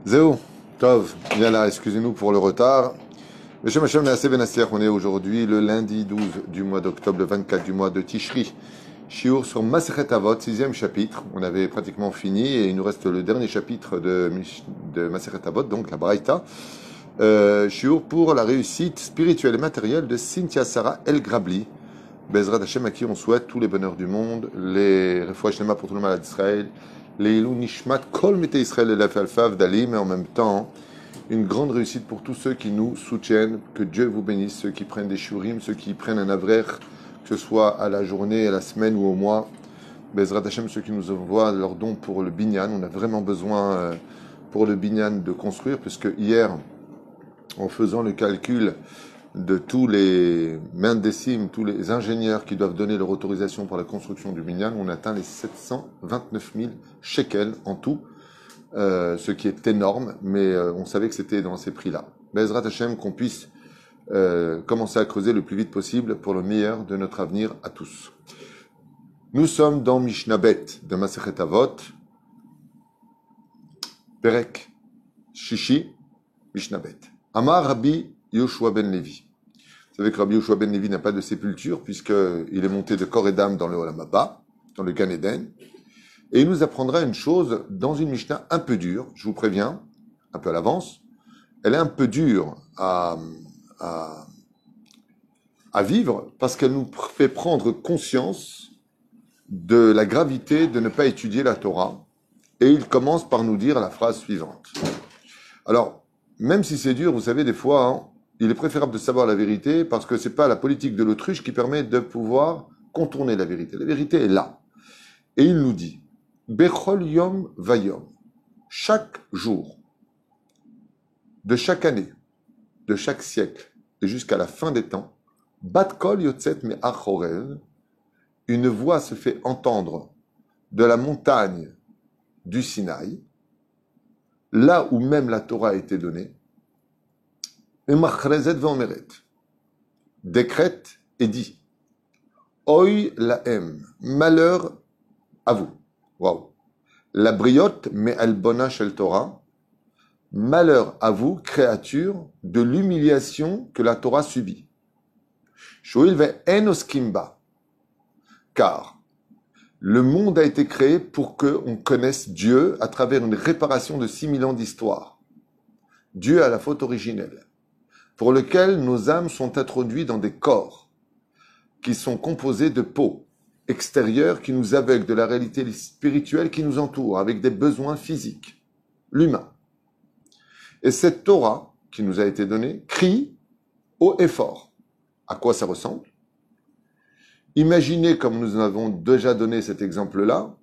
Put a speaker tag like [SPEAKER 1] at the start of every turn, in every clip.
[SPEAKER 1] Zéo, Tov, bien là, excusez-nous pour le retard. Beshem Hashem Neaseh Benasser, on est aujourd'hui le lundi 12 du mois d'octobre, le 24 du mois de Tishri. Shiur sur Masechet Avot, sixième chapitre. On avait pratiquement fini et il nous reste le dernier chapitre de Masechet Avot, donc la Braïta. Shiur pour la réussite spirituelle et matérielle de Cynthia Sarah El Grabli. Bezrat Hashem, à qui on souhaite tous les bonheurs du monde, les refouach shlema pour tout le malade d'Israël, les ilou nishmat kol mete Israël et la falfav d'Ali, mais en même temps, une grande réussite pour tous ceux qui nous soutiennent, que Dieu vous bénisse, ceux qui prennent des shurim, ceux qui prennent un avrer, que ce soit à la journée, à la semaine ou au mois. Bezrat Hashem, ceux qui nous envoient leurs dons pour le binyan, on a vraiment besoin pour le binyan de construire, puisque hier, en faisant le calcul de tous les mendessim, tous les ingénieurs qui doivent donner leur autorisation pour la construction du binyan, on atteint les 729 000 shekels en tout, ce qui est énorme, mais on savait que c'était dans ces prix-là. Bezrat Hashem, qu'on puisse commencer à creuser le plus vite possible pour le meilleur de notre avenir à tous. Nous sommes dans Mishnah Bet de Masechet Avot, Perek Shishi, Mishnah Bet. Amar Rabbi Yoshua ben Levi. Vous savez que Rabbi Yoshua ben Levi n'a pas de sépulture puisqu'il est monté de corps et d'âme dans le Olam Haba, dans le Gan Eden. Et il nous apprendra une chose dans une Mishnah un peu dure, je vous préviens, un peu à l'avance. Elle est un peu dure à vivre parce qu'elle nous fait prendre conscience de la gravité de ne pas étudier la Torah. Et il commence par nous dire la phrase suivante. Alors, même si c'est dur, vous savez, des fois, hein, il est préférable de savoir la vérité parce que c'est pas la politique de l'autruche qui permet de pouvoir contourner la vérité. La vérité est là. Et il nous dit, Bechol Yom Vayom, chaque jour, de chaque année, de chaque siècle, et jusqu'à la fin des temps, Bat Kol Yotzet Me'ach Horev, une voix se fait entendre de la montagne du Sinaï, là où même la Torah a été donnée, et Machrezet Ve'omeret, décrète et dit, Oy lahem, malheur à vous. Waouh. La briotte me'al bona shel Torah, malheur à vous, créature, de l'humiliation que la Torah subit. Shoil ve'en oskimba, car le monde a été créé pour qu'on connaisse Dieu à travers une réparation de 6000 ans d'histoire. Dieu a la faute originelle, pour lequel nos âmes sont introduites dans des corps qui sont composés de peau extérieure qui nous aveugle de la réalité spirituelle qui nous entoure, avec des besoins physiques, l'humain. Et cette Torah qui nous a été donnée crie haut et fort. À quoi ça ressemble? Imaginez, comme nous avons déjà donné cet exemple-là,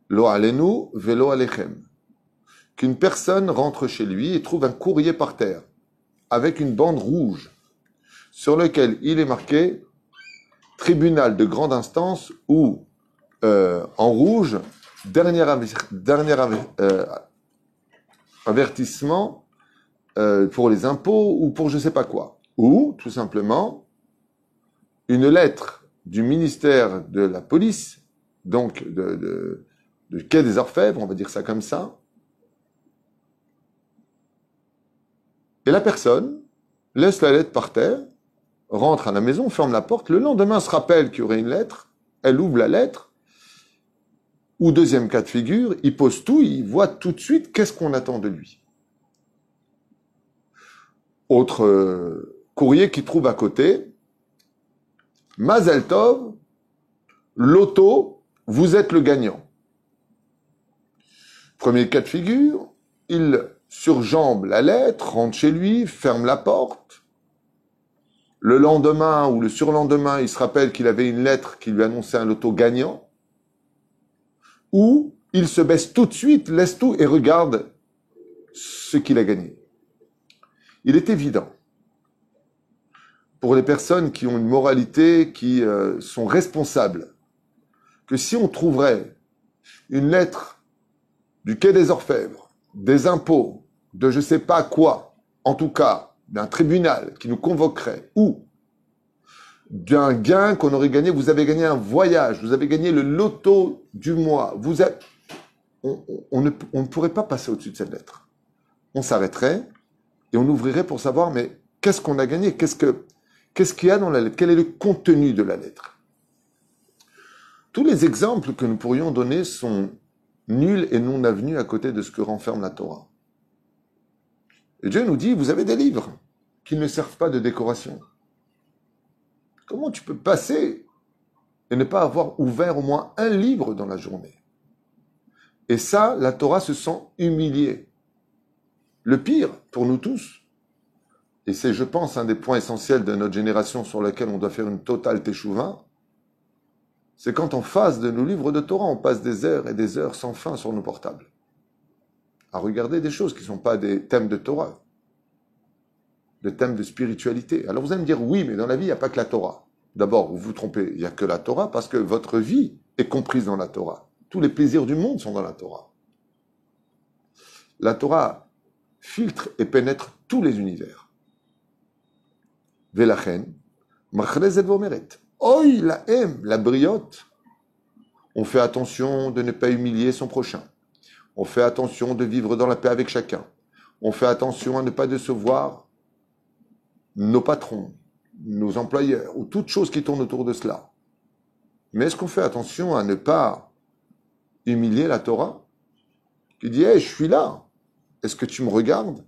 [SPEAKER 1] lo alenu velo alechem, qu'une personne rentre chez lui et trouve un courrier par terre avec une bande rouge sur lequel il est marqué tribunal de grande instance ou en rouge dernier avertissement pour les impôts ou pour je sais pas quoi, ou tout simplement une lettre du ministère de la police, donc de Quai des Orfèvres, on va dire ça comme ça. Et la personne laisse la lettre par terre, rentre à la maison, ferme la porte. Le lendemain, se rappelle qu'il y aurait une lettre. Elle ouvre la lettre. Ou deuxième cas de figure, il pose tout, il voit tout de suite qu'est-ce qu'on attend de lui. Autre courrier qu'il trouve à côté. Mazel Tov, loto, vous êtes le gagnant. Premier cas de figure, il surjambe la lettre, rentre chez lui, ferme la porte. Le lendemain ou le surlendemain, il se rappelle qu'il avait une lettre qui lui annonçait un loto gagnant. Ou il se baisse tout de suite, laisse tout et regarde ce qu'il a gagné. Il est évident, pour les personnes qui ont une moralité, qui sont responsables, que si on trouverait une lettre du Quai des Orfèvres, des impôts, de je sais pas quoi, en tout cas d'un tribunal qui nous convoquerait, ou d'un gain qu'on aurait gagné, vous avez gagné un voyage, vous avez gagné le loto du mois, on ne pourrait pas passer au-dessus de cette lettre. on s'arrêterait et on ouvrirait pour savoir, mais qu'est-ce qu'on a gagné? Qu'est-ce qu'il y a dans la lettre? Quel est le contenu de la lettre? Tous les exemples que nous pourrions donner sont nuls et non avenus à côté de ce que renferme la Torah. Et Dieu nous dit, vous avez des livres qui ne servent pas de décoration. Comment tu peux passer et ne pas avoir ouvert au moins un livre dans la journée? Et ça, la Torah se sent humiliée. Le pire, pour nous tous, et c'est, je pense, un des points essentiels de notre génération sur lequel on doit faire une totale teshuva, c'est quand en face de nos livres de Torah, on passe des heures et des heures sans fin sur nos portables, à regarder des choses qui ne sont pas des thèmes de Torah, des thèmes de spiritualité. Alors vous allez me dire, oui, mais dans la vie, il n'y a pas que la Torah. D'abord, vous vous trompez, il n'y a que la Torah parce que votre vie est comprise dans la Torah. Tous les plaisirs du monde sont dans la Torah. La Torah filtre et pénètre tous les univers. Velachen, machrezet vomeret. Oi, la haine, la briotte. On fait attention de ne pas humilier son prochain. On fait attention de vivre dans la paix avec chacun. On fait attention à ne pas décevoir nos patrons, nos employeurs, ou toute chose qui tourne autour de cela. Mais est-ce qu'on fait attention à ne pas humilier la Torah? Qui dit, hey, je suis là. Est-ce que tu me regardes?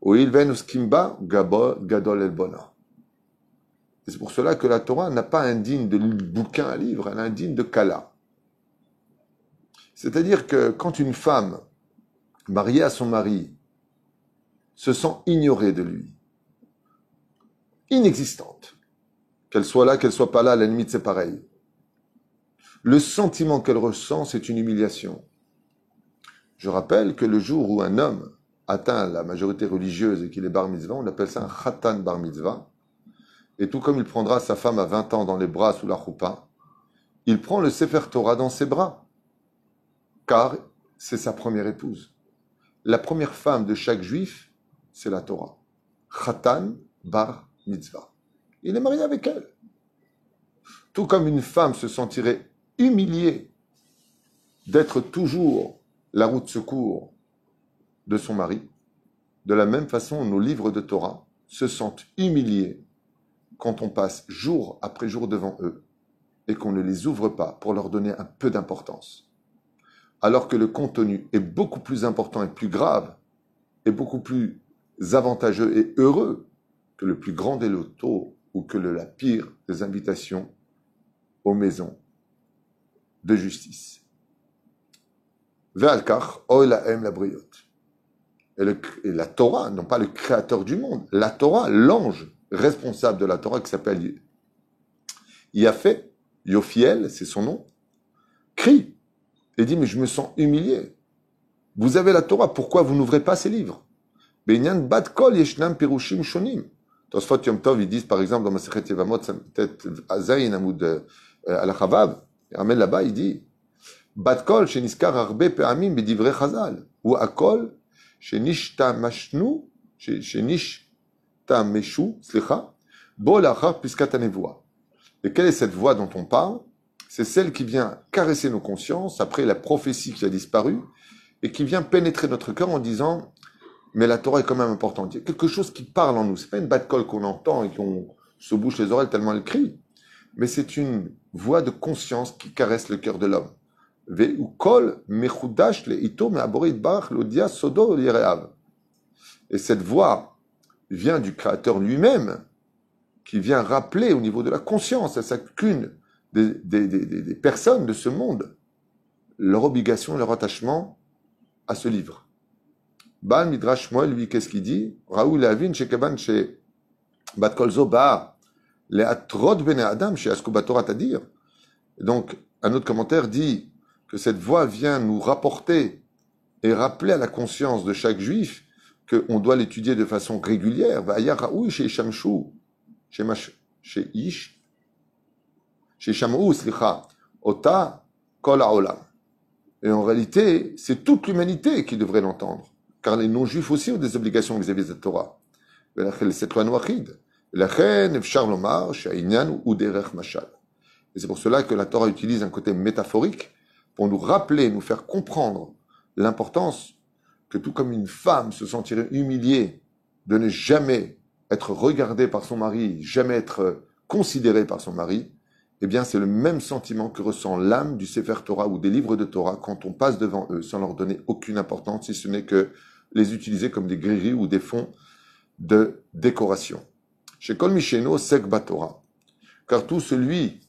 [SPEAKER 1] Ou il ven uskimba gadol el bona. Et c'est pour cela que la Torah n'a pas un digne de bouquin à livre, elle a un digne de kala. C'est-à-dire que quand une femme mariée à son mari se sent ignorée de lui, inexistante, qu'elle soit là, qu'elle soit pas là, à la limite c'est pareil. Le sentiment qu'elle ressent, c'est une humiliation. Je rappelle que le jour où un homme atteint la majorité religieuse et qu'il est bar mitzvah, on appelle ça un khatan bar mitzvah. Et tout comme il prendra sa femme à 20 ans dans les bras sous la choupa, il prend le Sefer Torah dans ses bras, car c'est sa première épouse. La première femme de chaque juif, c'est la Torah. Khatan bar mitzvah. Il est marié avec elle. Tout comme une femme se sentirait humiliée d'être toujours la roue de secours de son mari, de la même façon, nos livres de Torah se sentent humiliés quand on passe jour après jour devant eux et qu'on ne les ouvre pas pour leur donner un peu d'importance. Alors que le contenu est beaucoup plus important et plus grave et beaucoup plus avantageux et heureux que le plus grand des lotos ou que la pire des invitations aux maisons de justice. Ve'alkach oila em la briot. Et la Torah, non pas le créateur du monde, la Torah, l'ange responsable de la Torah qui s'appelle Yafé, Yophiel, c'est son nom, crie et dit, mais je me sens humilié. Vous avez la Torah, pourquoi vous n'ouvrez pas ces livres? Benyan bat kol yeshnam pirushim shonim. Tosfot Yom Tov, ils disent par exemple dans Masechet Yevamot, peut-être Azayin Amoud al-Chavav, il ramène là-bas, il dit, bat kol sheniskar arbe pe'amim bedivre chazal, ou akol shenishta mashnu, shenishta meshu, slicha, bo lachar piskat hanevoa. Et quelle est cette voix dont on parle? C'est celle qui vient caresser nos consciences après la prophétie qui a disparu et qui vient pénétrer notre cœur en disant mais la Torah est quand même importante. Il y a quelque chose qui parle en nous. C'est pas une bat-colle qu'on entend et qu'on se bouche les oreilles tellement elle crie, mais c'est une voix de conscience qui caresse le cœur de l'homme. Et cette voix vient du Créateur lui-même qui vient rappeler au niveau de la conscience à chacune des personnes de ce monde leur obligation, leur attachement à ce livre. Baal Midrash Shmuel, lui, qu'est-ce qu'il dit? Raoul Avin, Shekaban, chez Bat Kol Zoba, les Atrod Bene Adam, chez Askobatora Tadir. Donc, un autre commentaire dit que cette voix vient nous rapporter et rappeler à la conscience de chaque juif qu'on doit l'étudier de façon régulière. Va'aya Raoul, chez Shamshu, chez Ish, chez Shamou, Slicha, Ota, Kol Haolam. Et en réalité, c'est toute l'humanité qui devrait l'entendre. Car les non-juifs aussi ont des obligations vis-à-vis de la Torah. Et c'est pour cela que la Torah utilise un côté métaphorique pour nous rappeler, nous faire comprendre l'importance que tout comme une femme se sentirait humiliée de ne jamais être regardée par son mari, jamais être considérée par son mari, eh bien c'est le même sentiment que ressent l'âme du Sefer Torah ou des livres de Torah quand on passe devant eux sans leur donner aucune importance, si ce n'est que les utiliser comme des grilleries ou des fonds de décoration. Chez Kol Misheno Sek Torah, car tout celui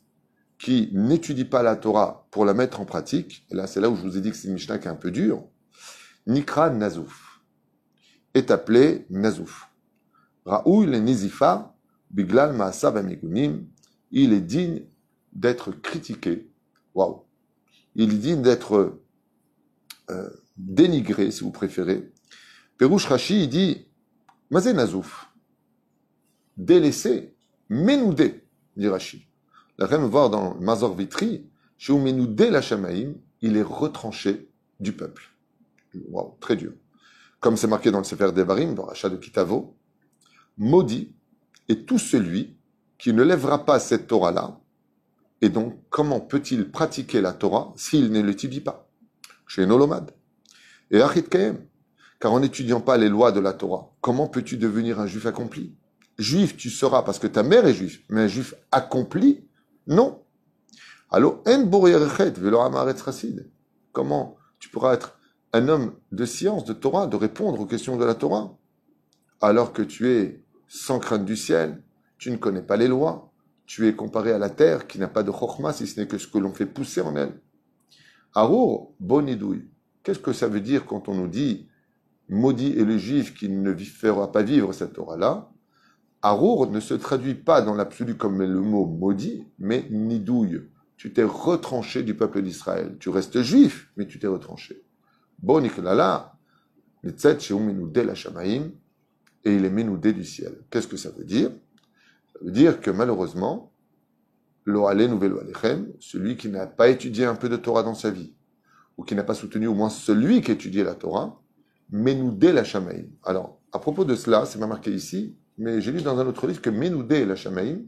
[SPEAKER 1] qui n'étudie pas la Torah pour la mettre en pratique, et là c'est là où je vous ai dit que c'est une Mishnah qui est un peu dure, Nikra Nazouf, est appelé Nazouf. Raoul le Nizifa, Biglal Maasav Amigunim, il est digne d'être critiqué. Waouh! Il est digne d'être dénigré, si vous préférez. Perouche Rashi, il dit Mazé Nazouf, délaissé, ménoudé, dit Rashi. La reine voir dans Mazor Vitri, chez Ménoudé la Shamaïm, il est retranché du peuple. Waouh, très dur. Comme c'est marqué dans le Sefer Devarim, dans Rachat de Kitavo, maudit est tout celui qui ne lèvera pas cette Torah-là. Et donc, comment peut-il pratiquer la Torah s'il ne l'étudie pas? Chez Nolomad. Et Achit Kaem, car en n'étudiant pas les lois de la Torah, comment peux-tu devenir un juif accompli? Juif, tu seras parce que ta mère est juif, mais un juif accompli, non. Alors, en bourierechet, velo amaretz chassid. Comment tu pourras être un homme de science, de Torah, de répondre aux questions de la Torah, alors que tu es sans crainte du ciel, tu ne connais pas les lois, tu es comparé à la terre qui n'a pas de chokhma, si ce n'est que ce que l'on fait pousser en elle. Arour, bonidouille. Qu'est-ce que ça veut dire quand on nous dit maudit est le juif qui ne fera pas vivre cette Torah-là? Arour ne se traduit pas dans l'absolu comme le mot maudit, mais nidouille. Tu t'es retranché du peuple d'Israël. Tu restes juif, mais tu t'es retranché. Boniklala, nitzet sheu menoudé la shamaïm, et il est menoudé du ciel. Qu'est-ce que ça veut dire? Ça veut dire que malheureusement, lo alenu velo alechem, celui qui n'a pas étudié un peu de Torah dans sa vie, ou qui n'a pas soutenu au moins celui qui étudiait la Torah, menoudé la shamaïm. Alors, à propos de cela, c'est pas marqué ici, mais j'ai lu dans un autre livre que menoudé la shamaïm,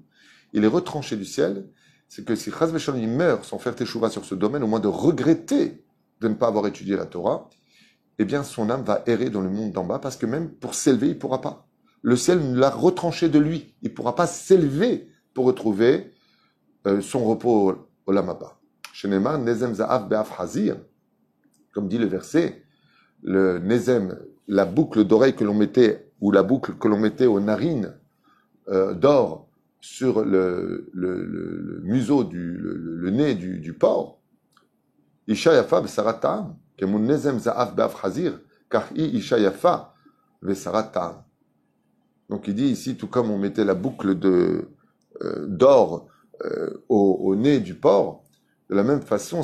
[SPEAKER 1] il est retranché du ciel. C'est que si Chaz V'Shalom il meurt sans faire teshuva sur ce domaine, au moins de regretter de ne pas avoir étudié la Torah, eh bien son âme va errer dans le monde d'en bas, parce que même pour s'élever, il ne pourra pas. Le ciel l'a retranché de lui. Il ne pourra pas s'élever pour retrouver son repos au Lamaba. Shenema, Nezem Za'af Be'af Hazir, comme dit le verset, le Nezem, la boucle d'oreille que l'on mettait, ou la boucle que l'on mettait aux narines d'or, sur le museau, le nez du porc, Isha Yafa Besaratam, Kemun Nezem Za'af Be'af Hazir, car Isha Yafa Besaratam. Donc il dit ici, tout comme on mettait la boucle d'or au nez du porc, de la même façon,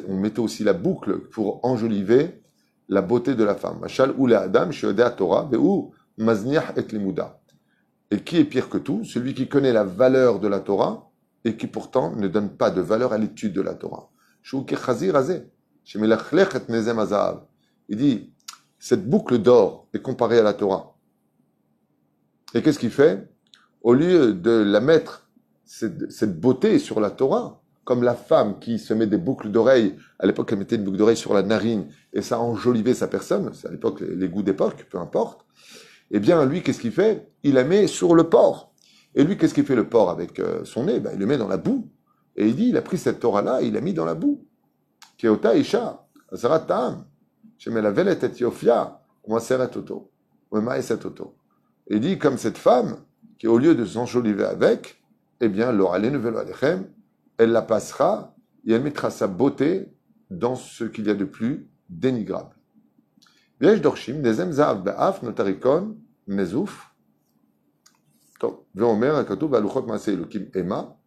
[SPEAKER 1] on mettait aussi la boucle pour enjoliver la beauté de la femme. Mashal ou la Adam, Sheodea Torah, Ve'u Mazniach et Limuda. Et qui est pire que tout? Celui qui connaît la valeur de la Torah et qui pourtant ne donne pas de valeur à l'étude de la Torah. Il dit, cette boucle d'or est comparée à la Torah. Et qu'est-ce qu'il fait? Au lieu de la mettre, cette beauté sur la Torah, comme la femme qui se met des boucles d'oreilles, à l'époque elle mettait une boucle d'oreille sur la narine et ça enjolivait sa personne, c'est à l'époque les goûts d'époque, peu importe. Eh bien, lui, qu'est-ce qu'il fait? Il la met sur le porc. Et lui, qu'est-ce qu'il fait le porc avec son nez? Il le met dans la boue. Et il dit, il a pris cette Torah-là, il l'a mis dans la boue. Keota Isha, Azarat Ta'am, Shemelavelet et Yofia, Umaseret Oto, Umaeset Oto. Il dit, comme cette femme, qui au lieu de s'enjoliver avec, eh bien, l'oralenu velo alechem, elle la passera et elle mettra sa beauté dans ce qu'il y a de plus dénigrable. Viesh dorshim, nezem za'av be'af notarikon, nezouf. Veomer akatu ba'luchot maaseh elokim ema.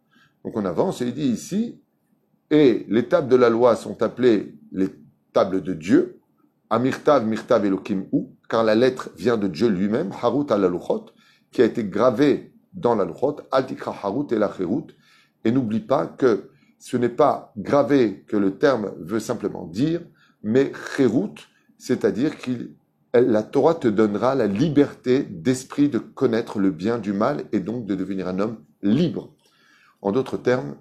[SPEAKER 1] Donc on avance et il dit ici, et les tables de la loi sont appelées les tables de Dieu, amirtav mirtav elokim ou, car la lettre vient de Dieu lui-même, harut al luchot, qui a été gravée dans la luchot, altikra harut et la cherut. Et n'oublie pas que ce n'est pas gravé que le terme veut simplement dire, mais cherut, c'est-à-dire que la Torah te donnera la liberté d'esprit de connaître le bien du mal et donc de devenir un homme libre. En d'autres termes,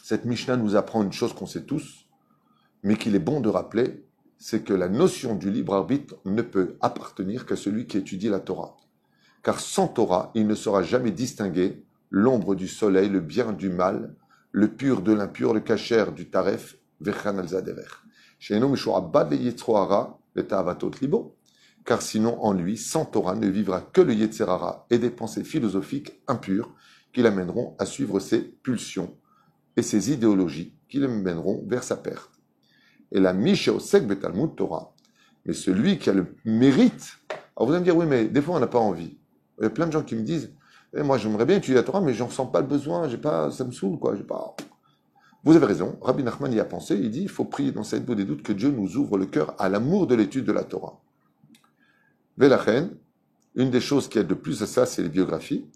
[SPEAKER 1] cette Mishnah nous apprend une chose qu'on sait tous, mais qu'il est bon de rappeler, c'est que la notion du libre arbitre ne peut appartenir qu'à celui qui étudie la Torah. Car sans Torah, il ne saura jamais distinguer l'ombre du soleil, le bien du mal, le pur de l'impur, le kasher du taref, vechan al zaderer. She'eno mishu'abad le yetzro hara, le ta'avatot libo. Car sinon, en lui, sans Torah, ne vivra que le yetzer hara et des pensées philosophiques impures qui l'amèneront à suivre ses pulsions et ses idéologies qui le mèneront vers sa perte. Et la Misha Osek Betalmud Torah, mais celui qui a le mérite. Alors vous allez me dire, oui, mais des fois on n'a pas envie. Il y a plein de gens qui me disent, moi j'aimerais bien étudier la Torah, mais j'en sens pas le besoin, ça me saoule, quoi. J'ai pas. Vous avez raison, Rabbi Nachman y a pensé, il dit, il faut prier dans cette boue des doutes que Dieu nous ouvre le cœur à l'amour de l'étude de la Torah. Velachen, une des choses qui aide le plus à ça, c'est les biographies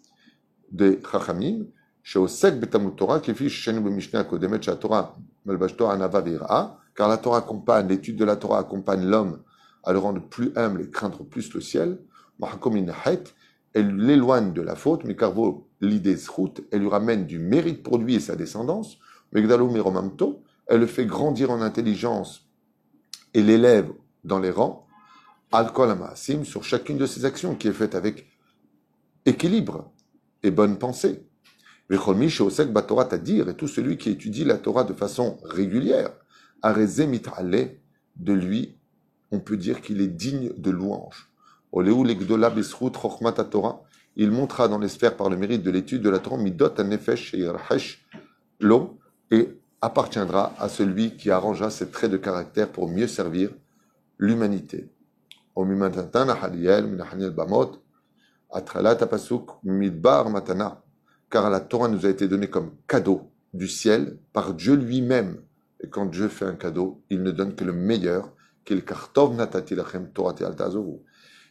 [SPEAKER 1] des Chachamim, Sheosek Betalmud Torah, qui fiche chez nous le Mishnah Kodemet Torah, Melbashto Anava Vira. Car la Torah accompagne, l'étude de la Torah accompagne l'homme à le rendre plus humble et craindre plus le ciel. Elle l'éloigne de la faute, mais carvo l'idée zchut, elle lui ramène du mérite pour lui et sa descendance. Megdalo miromamto, elle le fait grandir en intelligence et l'élève dans les rangs. Al-kol amaasim, sur chacune de ses actions qui est faite avec équilibre et bonne pensée. Vecholmi sheosek batorah tadir, et tout celui qui étudie la Torah de façon régulière. Arezé mitrale, de lui, on peut dire qu'il est digne de louange. Oleu legdola besrut chokhmat Torah, il montra dans les sphères par le mérite de l'étude de la Torah midot anefesh sheirhesh lo, et appartiendra à celui qui arrangera ses traits de caractère pour mieux servir l'humanité. Omimatatan ahaliel minahaniel bamot atralat apasuk midbar matana, car la Torah nous a été donnée comme cadeau du ciel par Dieu lui-même. Et quand Dieu fait un cadeau, il ne donne que le meilleur. Qu'il kartov natati lachem torati al tazovu.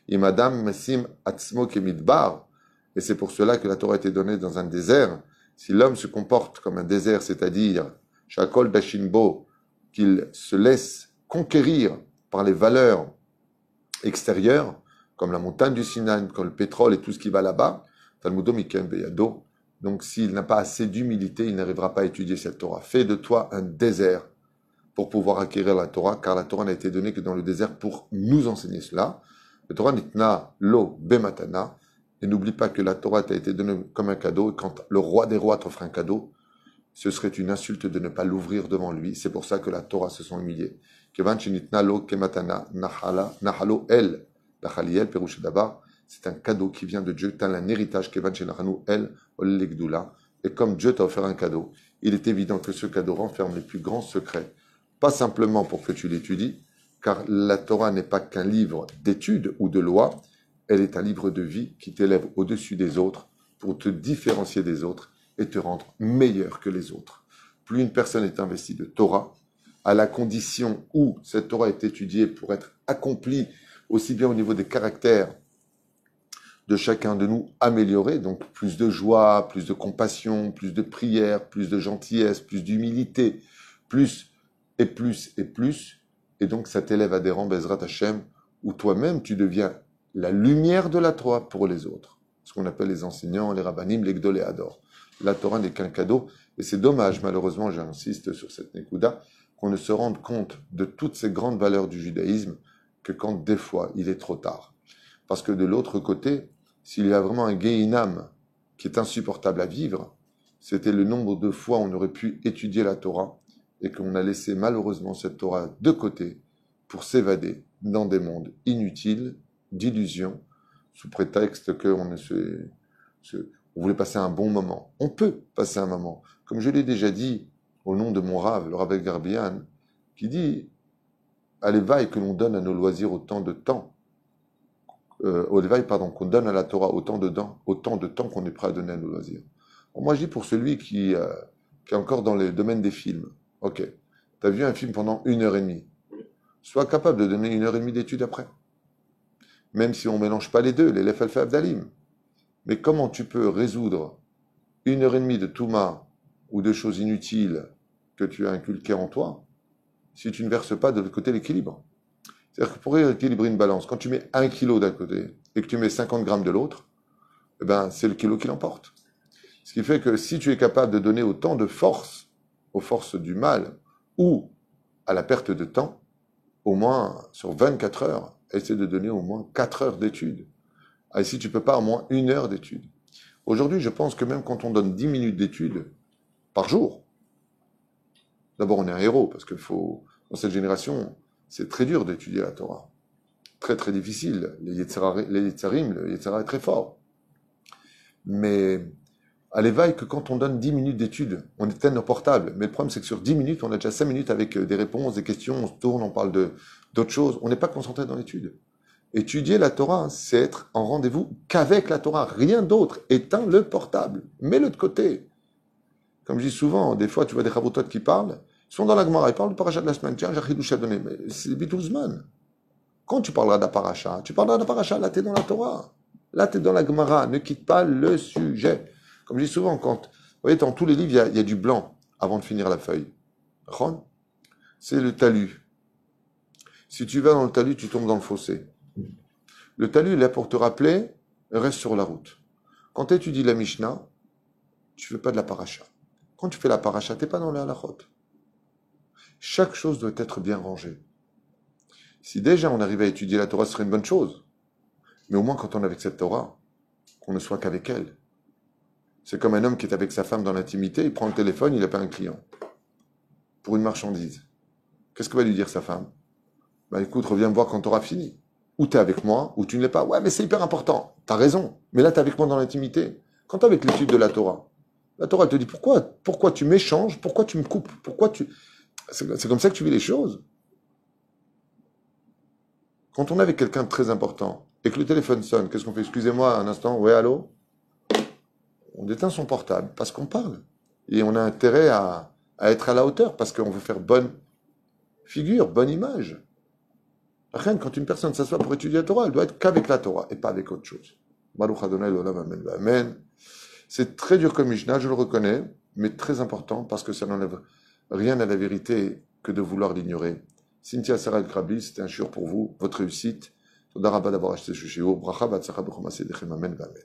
[SPEAKER 1] Imadam mesim atzmo kemidbar. Et c'est pour cela que la Torah a été donnée dans un désert. Si l'homme se comporte comme un désert, c'est-à-dire shakol dashinbo, qu'il se laisse conquérir par les valeurs extérieures, comme la montagne du Sinaï, comme le pétrole et tout ce qui va là-bas, talmudo miken beyado. Donc, s'il n'a pas assez d'humilité, il n'arrivera pas à étudier cette Torah. Fais de toi un désert pour pouvoir acquérir la Torah, car la Torah n'a été donnée que dans le désert pour nous enseigner cela. La Torah nitna lo bematana. Et n'oublie pas que la Torah t'a été donnée comme un cadeau. Et quand le roi des rois t'offre un cadeau, ce serait une insulte de ne pas l'ouvrir devant lui. C'est pour ça que la Torah se sont humiliés. Kevan nitna lo kematana nahalo el. Nachaliel perouche d'abord. C'est un cadeau qui vient de Dieu, tel un héritage, et comme Dieu t'a offert un cadeau, il est évident que ce cadeau renferme les plus grands secrets, pas simplement pour que tu l'étudies, car la Torah n'est pas qu'un livre d'études ou de lois, elle est un livre de vie qui t'élève au-dessus des autres pour te différencier des autres et te rendre meilleur que les autres. Plus une personne est investie de Torah, à la condition où cette Torah est étudiée pour être accomplie aussi bien au niveau des caractères de chacun de nous amélioré, donc plus de joie, plus de compassion, plus de prière, plus de gentillesse, plus d'humilité, plus et plus et plus, et donc ça t'élève à des rangs Bezrat Hashem, où toi-même tu deviens la lumière de la Torah pour les autres, ce qu'on appelle les enseignants, les rabbanim, les gdolé ador. La Torah n'est qu'un cadeau, et c'est dommage, malheureusement, j'insiste sur cette nekuda, qu'on ne se rende compte de toutes ces grandes valeurs du judaïsme que quand des fois il est trop tard. Parce que de l'autre côté, s'il y a vraiment un Gehinam qui est insupportable à vivre, c'était le nombre de fois où on aurait pu étudier la Torah et qu'on a laissé malheureusement cette Torah de côté pour s'évader dans des mondes inutiles, d'illusions, sous prétexte qu'on on voulait passer un bon moment. On peut passer un moment. Comme je l'ai déjà dit au nom de mon Rav, le Rav Garbian, qui dit à l'éveil que l'on donne à nos loisirs autant de temps, qu'on donne à la Torah autant de temps qu'on est prêt à donner à nos loisirs. Bon, moi, je dis pour celui qui est encore dans le domaine des films, ok, tu as vu un film pendant 1h30, sois capable de donner 1h30 d'études après. Même si on ne mélange pas les deux, les Lef Alfa Abdalim. Mais comment tu peux résoudre 1h30 de Touma ou de choses inutiles que tu as inculquées en toi si tu ne verses pas de l'autre côté l'équilibre? C'est-à-dire que pour équilibrer une balance, quand tu mets 1 kilo d'un côté et que tu mets 50 grammes de l'autre, eh ben, c'est le kilo qui l'emporte. Ce qui fait que si tu es capable de donner autant de force aux forces du mal ou à la perte de temps, au moins, sur 24 heures, essaie de donner au moins 4 heures d'études. Ah, et si tu peux pas, au moins 1 heure d'études. Aujourd'hui, je pense que même quand on donne 10 minutes d'études par jour, d'abord on est un héros, parce que dans cette génération, c'est très dur d'étudier la Torah. Très très difficile. Les Yetzarim, le Yetzara est très fort. Mais à l'éveil que quand on donne 10 minutes d'études, on éteint nos portables. Mais le problème, c'est que sur 10 minutes, on a déjà 5 minutes avec des réponses, des questions, on se tourne, on parle d'autres choses. On n'est pas concentré dans l'étude. Étudier la Torah, c'est être en rendez-vous qu'avec la Torah, rien d'autre. Éteins le portable, mets-le de côté. Comme je dis souvent, des fois, tu vois des Chavrutot qui parlent, ils sont dans la Gemara, ils parlent du parachat de la semaine. Tiens, j'ai Chidouche à donner, mais c'est Bitouzman. Quand tu parleras de la paracha, tu parleras de la paracha, là, tu es dans la Torah. Là, tu es dans la Gemara. Ne quitte pas le sujet. Comme je dis souvent, vous voyez, dans tous les livres, il y a du blanc avant de finir la feuille. C'est le talus. Si tu vas dans le talus, tu tombes dans le fossé. Le talus, il est là pour te rappeler, reste sur la route. Quand tu étudies la Mishnah, tu ne fais pas de la paracha. Quand tu fais la paracha, tu n'es pas dans la halachot. Chaque chose doit être bien rangée. Si déjà on arrivait à étudier la Torah, ce serait une bonne chose. Mais au moins quand on est avec cette Torah, qu'on ne soit qu'avec elle. C'est comme un homme qui est avec sa femme dans l'intimité, il prend le téléphone, il appelle un client. Pour une marchandise. Qu'est-ce que va lui dire sa femme? Bah écoute, reviens me voir quand tu auras fini. Ou tu es avec moi, ou tu ne l'es pas. Ouais, mais c'est hyper important. Tu as raison. Mais là, tu es avec moi dans l'intimité. Quand tu es avec l'étude de la Torah elle te dit pourquoi tu m'échanges, pourquoi tu me coupes, C'est comme ça que tu vis les choses. Quand on est avec quelqu'un de très important et que le téléphone sonne, qu'est-ce qu'on fait? Excusez-moi un instant, ouais, allô? On éteint son portable parce qu'on parle. Et on a intérêt à être à la hauteur parce qu'on veut faire bonne figure, bonne image. Rien, quand une personne s'assoit pour étudier la Torah, elle doit être qu'avec la Torah et pas avec autre chose. Baruch Adonai l'olam, amen, amen. C'est très dur comme Mishnah, je le reconnais, mais très important parce que ça n'enlève rien à la vérité que de vouloir l'ignorer. Cynthia Sarah El Krabi, c'était un shiur pour vous, votre réussite. Toda rabba d'avoir acheté ce shiur. Bracha, batzlacha, b'chom asedechem, amen, amen.